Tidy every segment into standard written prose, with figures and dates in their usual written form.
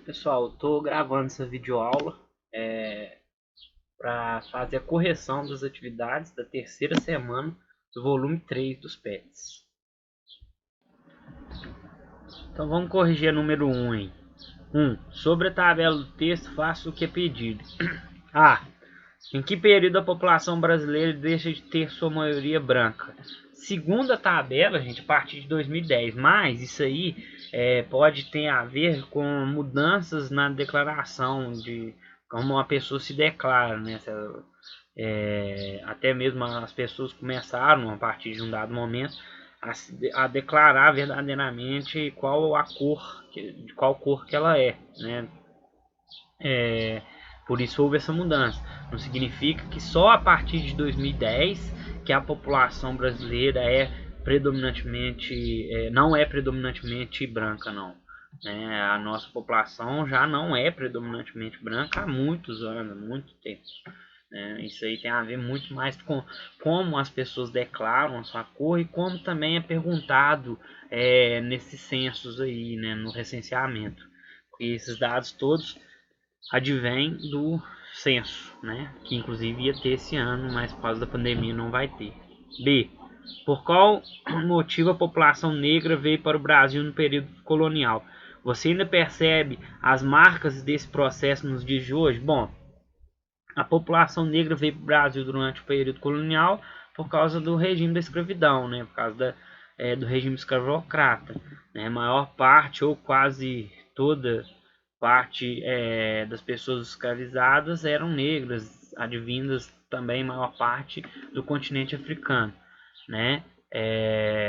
Pessoal, eu estou gravando essa videoaula para fazer a correção das atividades da terceira semana do volume 3 dos PETs. Então vamos corrigir a número 1 aí. 1. Sobre a tabela do texto, faça o que é pedido. A. Em que período a população brasileira deixa de ter sua maioria branca? Segundo a tabela, gente, a partir de 2010. Mas isso aí pode ter a ver com mudanças na declaração de como uma pessoa se declara, né? Até mesmo as pessoas começaram, a partir de um dado momento, a declarar verdadeiramente de qual cor que ela é, né? Por isso houve essa mudança. Não significa que só a partir de 2010 que a população brasileira não é predominantemente branca, não. A nossa população já não é predominantemente branca há muitos anos, muito tempo. Isso aí tem a ver muito mais com como as pessoas declaram a sua cor e como também é perguntado nesses censos aí, né, no recenseamento. E esses dados todos advém do censo, né? Que inclusive ia ter esse ano, mas por causa da pandemia não vai ter. B. Por qual motivo a população negra veio para o Brasil no período colonial? Você ainda percebe as marcas desse processo nos dias de hoje? Bom, a população negra veio para o Brasil durante o período colonial por causa do regime da escravidão, né? Por causa do regime escravocrata. Né? A maior parte ou quase toda parte das pessoas escravizadas eram negras, advindas também maior parte do continente africano, né?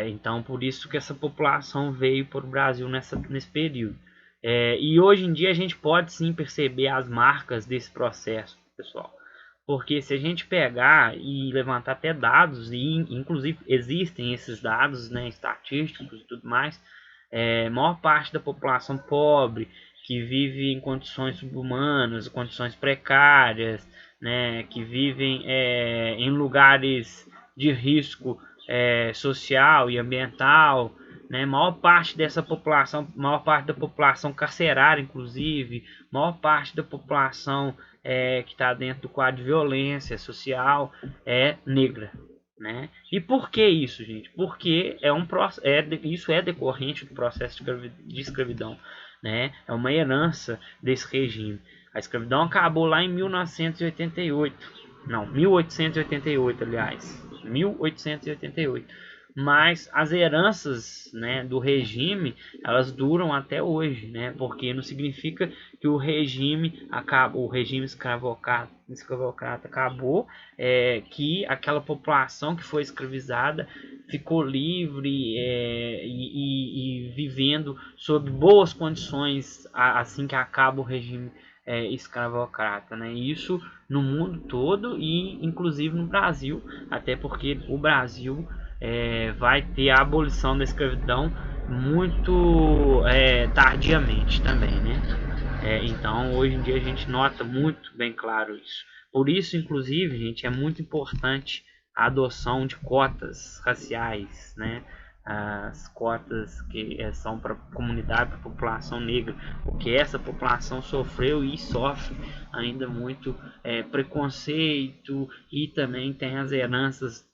Então por isso que essa população veio para o Brasil nesse período. E hoje em dia a gente pode sim perceber as marcas desse processo, pessoal, porque se a gente pegar e levantar até dados, e inclusive existem esses dados, né, estatísticos e tudo mais, maior parte da população pobre que vive em condições subhumanas, condições precárias, né, que vivem em lugares de risco social e ambiental, né, maior parte da população carcerária, inclusive, maior parte da população que está dentro do quadro de violência social é negra. Né? E por que isso, gente? Porque isso é decorrente do processo de escravidão. Né? É uma herança desse regime. A escravidão acabou lá em 1988. Não, 1888, aliás. 1888. Mas as heranças, né, do regime, elas duram até hoje, né? Porque não significa que o regime acabou, o regime escravocrata acabou, que aquela população que foi escravizada ficou livre e vivendo sob boas condições assim que acaba o regime escravocrata, né? Isso no mundo todo e inclusive no Brasil, até porque o Brasil vai ter a abolição da escravidão muito tardiamente também, né? Então hoje em dia a gente nota muito bem claro isso. Por isso, inclusive, gente, é muito importante a adoção de cotas raciais, né? As cotas que são para a comunidade, para a população negra, porque essa população sofreu e sofre ainda muito preconceito e também tem as heranças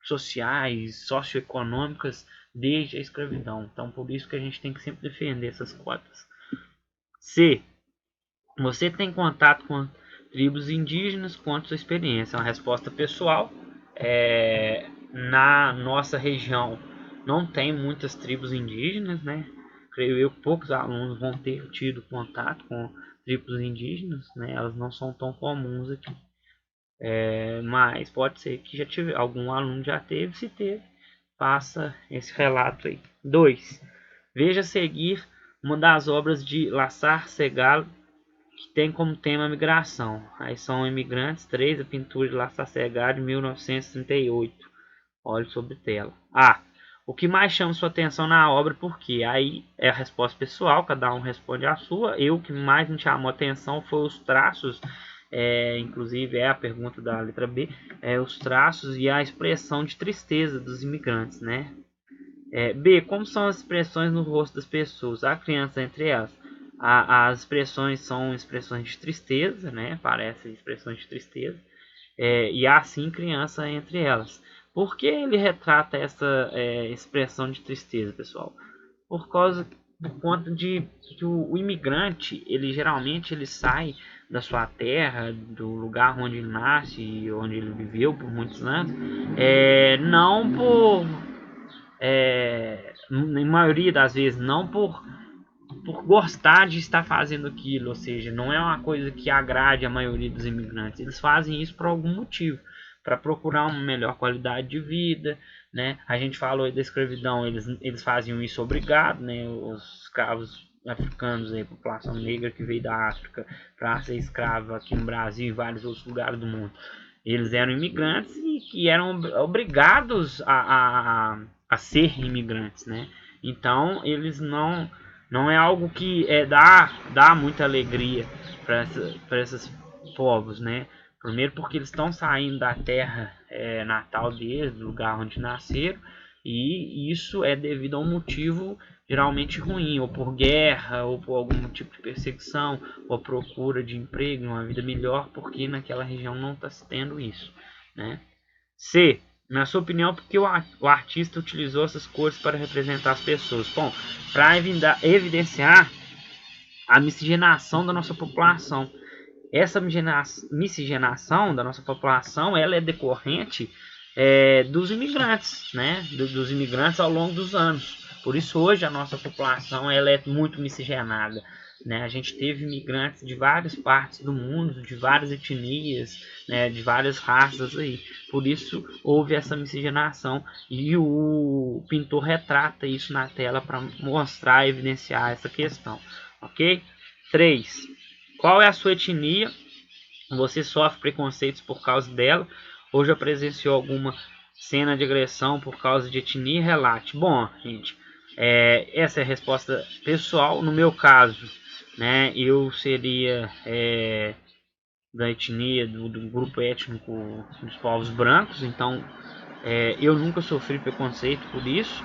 sociais, socioeconômicas desde a escravidão. Então, por isso que a gente tem que sempre defender essas cotas. C. Você tem contato com tribos indígenas? Conte sua experiência. É uma resposta pessoal. Na nossa região não tem muitas tribos indígenas, né? Creio eu que poucos alunos vão ter tido contato com tribos indígenas, né? Elas não são tão comuns aqui. Mas pode ser que já tive, algum aluno já teve, se teve, faça esse relato aí. 2. Veja a seguir uma das obras de Lasar Segall que tem como tema a migração. Aí são Imigrantes 3, a pintura de Lasar Segall de 1938. Olhe sobre tela. A. O que mais chama sua atenção na obra, por quê? Aí é a resposta pessoal, cada um responde a sua. O que mais me chamou a atenção foi os traços, inclusive é a pergunta da letra B, os traços e a expressão de tristeza dos imigrantes, né? B. Como são as expressões no rosto das pessoas? A criança entre elas. As expressões são expressões de tristeza, né? Parecem expressões de tristeza. E há sim criança entre elas. Por que ele retrata essa expressão de tristeza, pessoal? Por conta de que o imigrante, ele geralmente ele sai da sua terra, do lugar onde ele nasce e onde ele viveu por muitos anos, não por, na maioria das vezes, não por gostar de estar fazendo aquilo, ou seja, não é uma coisa que agrade a maioria dos imigrantes. Eles fazem isso por algum motivo, para procurar uma melhor qualidade de vida, né? A gente falou aí da escravidão, eles faziam isso obrigado, né? Os escravos africanos, a população negra que veio da África para ser escrava aqui no Brasil e vários outros lugares do mundo. Eles eram imigrantes e que eram obrigados a ser imigrantes, né? Então eles não é algo que dá muita alegria para esses povos, né? Primeiro porque eles estão saindo da terra natal deles, do lugar onde nasceram, e isso é devido a um motivo geralmente ruim, ou por guerra, ou por algum tipo de perseguição, ou procura de emprego, uma vida melhor, porque naquela região não está se tendo isso, né? C. Na sua opinião, por que o artista utilizou essas cores para representar as pessoas? Bom, para evidenciar a miscigenação da nossa população. Essa miscigenação da nossa população, ela é decorrente dos imigrantes, né? Dos imigrantes ao longo dos anos. Por isso hoje a nossa população ela é muito miscigenada, né? A gente teve imigrantes de várias partes do mundo, de várias etnias, né? De várias raças aí. Por isso houve essa miscigenação e o pintor retrata isso na tela para mostrar, evidenciar essa questão, ok? 3. Qual é a sua etnia? Você sofre preconceitos por causa dela? Ou já presenciou alguma cena de agressão por causa de etnia? Relate. Bom, gente, essa é a resposta pessoal. No meu caso, né, eu seria da etnia, do grupo étnico dos povos brancos, então eu nunca sofri preconceito por isso.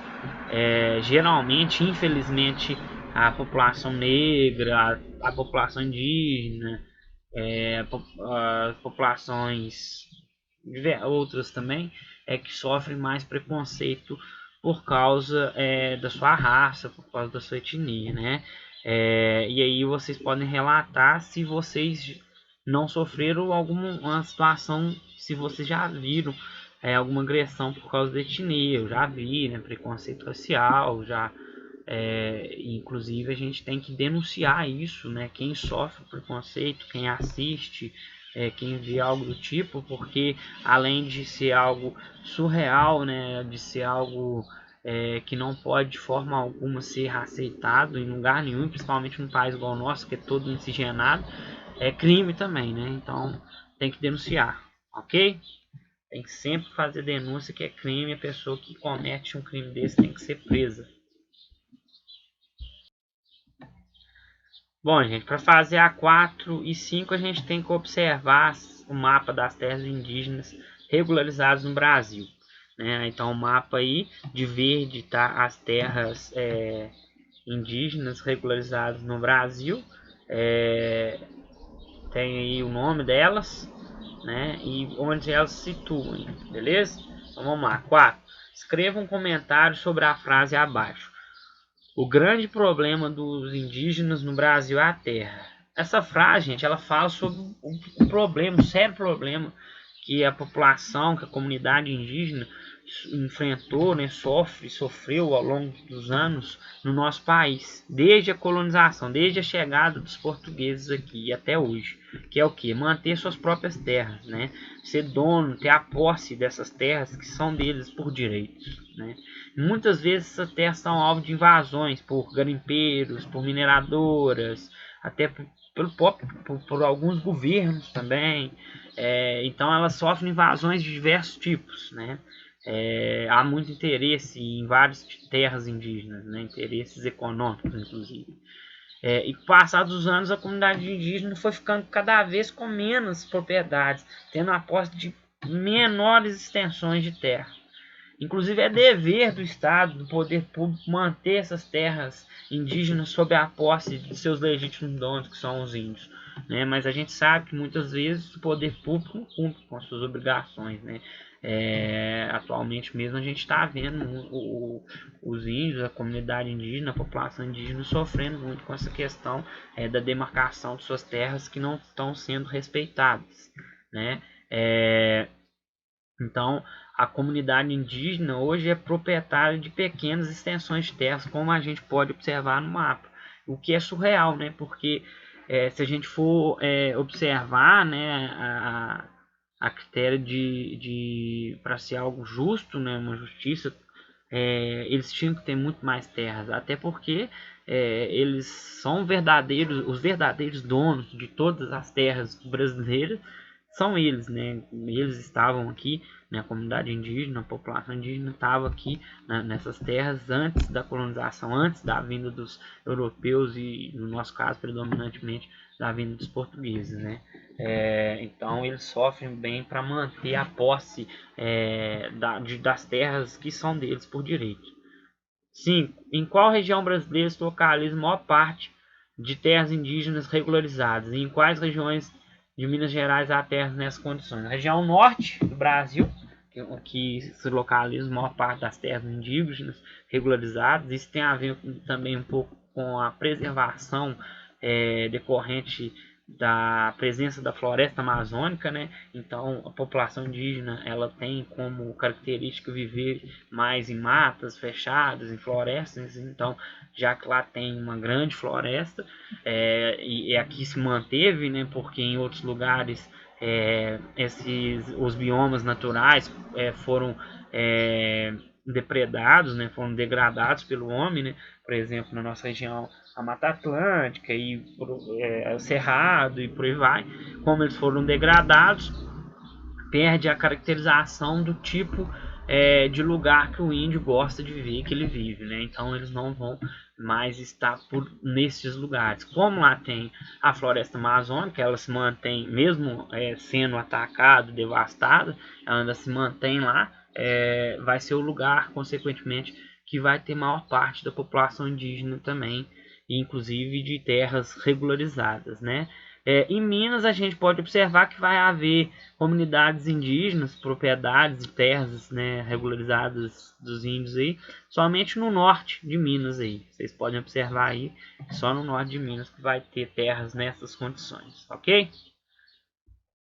Geralmente, infelizmente, a população negra, a população indígena, as populações outras também que sofrem mais preconceito por causa da sua raça, por causa da sua etnia, né? E aí vocês podem relatar se vocês não sofreram alguma situação, se vocês já viram alguma agressão por causa da etnia. Eu já vi, né, preconceito racial, já inclusive a gente tem que denunciar isso, né? Quem sofre preconceito, quem assiste, quem vê algo do tipo, porque além de ser algo surreal, né? De ser algo que não pode de forma alguma ser aceitado em lugar nenhum, principalmente num país igual o nosso, que é todo miscigenado, é crime também, né? Então tem que denunciar, ok? Tem que sempre fazer denúncia que é crime, a pessoa que comete um crime desse tem que ser presa. Bom, gente, para fazer a 4 e 5 a gente tem que observar o mapa das terras indígenas regularizadas no Brasil, né? Então o mapa aí de verde tá as terras indígenas regularizadas no Brasil, tem aí o nome delas, né? E onde elas se situam, beleza? Então vamos lá. 4. Escreva um comentário sobre a frase abaixo. O grande problema dos indígenas no Brasil é a terra. Essa frase, gente, ela fala sobre o problema, o sério problema que a população, que a comunidade indígena enfrentou, né, sofreu ao longo dos anos no nosso país, desde a colonização, desde a chegada dos portugueses aqui até hoje, que é o que? Manter suas próprias terras, né? Ser dono, ter a posse dessas terras que são deles por direitos, né? Muitas vezes essas terras são alvo de invasões por garimpeiros, por mineradoras, até por alguns governos também. Então elas sofrem invasões de diversos tipos, né? Há muito interesse em várias terras indígenas, né? Interesses econômicos, inclusive. E com o passar dos anos, a comunidade indígena foi ficando cada vez com menos propriedades, tendo a posse de menores extensões de terra. Inclusive é dever do Estado, do poder público, manter essas terras indígenas sob a posse de seus legítimos donos, que são os índios, né? Mas a gente sabe que muitas vezes o poder público não cumpre com as suas obrigações, né? Atualmente mesmo a gente está vendo os índios, a comunidade indígena, a população indígena sofrendo muito com essa questão da demarcação de suas terras que não estão sendo respeitadas, né? Então, a comunidade indígena hoje é proprietária de pequenas extensões de terras, como a gente pode observar no mapa, o que é surreal, né? Porque se a gente for observar, né, a critério para ser algo justo, né, uma justiça, eles tinham que ter muito mais terras, até porque eles são os verdadeiros donos de todas as terras brasileiras, são eles, né? Eles estavam aqui, né? A comunidade indígena, a população indígena estava aqui, né, nessas terras antes da colonização, antes da vinda dos europeus e, no nosso caso, predominantemente da vinda dos portugueses, né? Então eles sofrem bem para manter a posse das terras que são deles por direito. 5. Em qual região brasileira se localiza a maior parte de terras indígenas regularizadas? E em quais regiões de Minas Gerais há terras nessas condições? Na região norte do Brasil, que se localiza a maior parte das terras indígenas regularizadas. Isso tem a ver também um pouco com a preservação decorrente da presença da floresta amazônica, né? Então a população indígena ela tem como característica viver mais em matas fechadas, em florestas. Então, já que lá tem uma grande floresta, e aqui se manteve, né? Porque em outros lugares os biomas naturais foram depredados, né? Foram degradados pelo homem, né? Por exemplo, na nossa região a Mata Atlântica e o Cerrado e por aí vai, como eles foram degradados, perde a caracterização do tipo de lugar que o índio gosta de viver, que ele vive, né? Então eles não vão mais estar nesses lugares. Como lá tem a floresta amazônica, ela se mantém, mesmo sendo atacada, devastada, ela ainda se mantém lá, vai ser o lugar, consequentemente, que vai ter maior parte da população indígena também, inclusive de terras regularizadas, né? Em Minas a gente pode observar que vai haver comunidades indígenas, propriedades de terras, né, regularizadas dos índios aí, somente no norte de Minas aí. Vocês podem observar aí, só no norte de Minas que vai ter terras nessas condições, ok?